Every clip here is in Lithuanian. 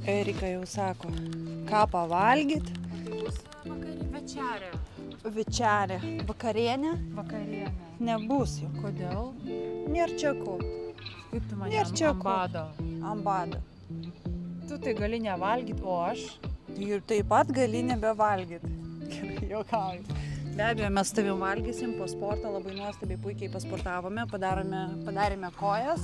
Erika jau sako, ką pavalgyt? Tai bus večerė. Večerė. Vakarienė? Vakarienė. Nebus jau. Kodėl? Nėr čia ko. Kaip tu mane Nėr čia ko. ambado? Ambada. Tu tai gali nevalgyt, o aš? Ir taip pat gali nebevalgyt. Gerai, juokauju. Be abejo, mes tavim valgysim po sporto, labai nuostabiai puikiai pasportavome, padarėme kojas.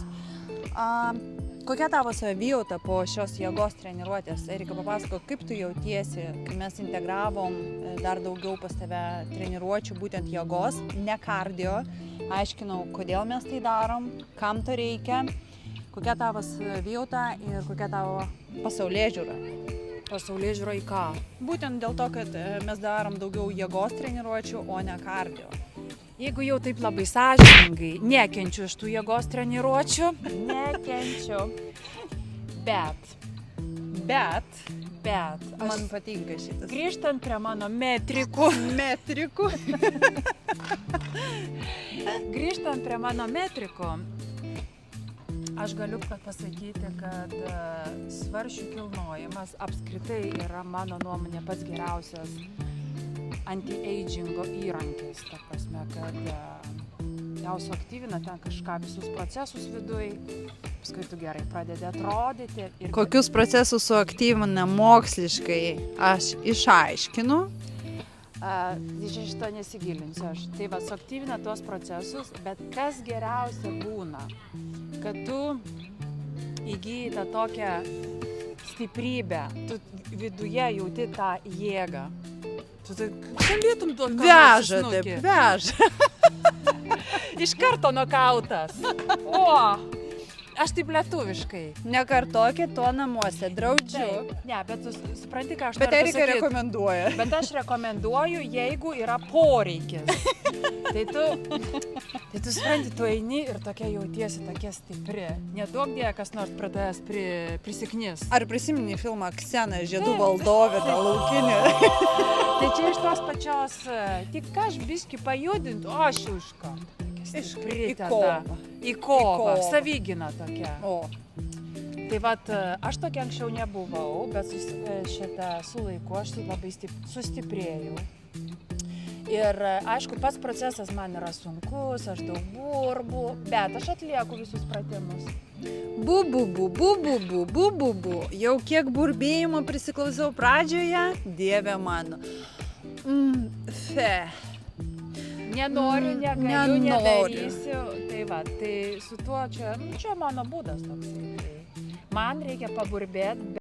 Kokia tavo savijauta po šios jėgos treniruotės? Erika, papasako, kaip tu jautiesi, kai mes integravom dar daugiau pas tave treniruočių, būtent jėgos, ne kardio. Aiškinau, kodėl mes tai darom, kam to reikia, kokia tavo savijauta ir kokia tavo pasaulėžiūra. Pasaulėžiūra į ką? Būtent dėl to, kad mes darom daugiau jėgos treniruočių, o ne kardio. Jeigu jau taip labai sąžiningai, nekenčiu iš tų jėgos treniruočių. Nekenčiu. Bet. Man patinka šitas. Grįžtant prie mano metrikų. Grįžtant prie mano metrikų, aš galiu pasakyti, kad svarsčių kilnojimas apskritai yra mano nuomonė pats geriausias anti-agingo įrankis. Ta prasme, kad tau suaktyvina ten kažką, visus procesus viduj, paskui tu gerai pradedi atrodyti. Kokius procesus suaktyvina moksliškai, aš išaiškinu. Šito nesigilinsiu aš. Tai va, suaktyvina tuos procesus, bet kas geriausia būna, kad tu įgyji tą tokią stiprybę, tu viduje jauti tą jėgą. Tu tai galėtum duoti Veža taip, veža. Iš karto nokautas. O, aš taip lietuviškai. Nekartokit to namuose, draudžiu. Taip. Ne, bet tu supranti, ką aš Bet noriu Erika pasakyt. rekomenduoja. Bet aš rekomenduoju, jeigu yra poreikis. Tai tu supranti, tu eini ir tokia jautiesi tokia stipri. Neduok Dieve, kas nors prie tavęs prisiknis. Ar prisimeni filmą Ksena, žiedų valdovė, tą laukinį? Tai čia iš tos pačios, tik ką aš biškį pajudintų, o aš jau iš karto. Į kovą. Į kovą, savygyna tokia. O. Tai vat, aš tokia anksčiau nebuvau, bet su laiku aš labai sustiprėjau. Ir aišku, pats procesas man yra sunkus, aš daug burbu, bet aš atlieku visus pratimus. Bu. Jau kiek burbėjimo prisiklausiau pradžioje, Dieve mano. Nenoriu, negaliu, nedarysiu. Tai va, tai su tuo čia mano būdas toksai. Man reikia paburbėti.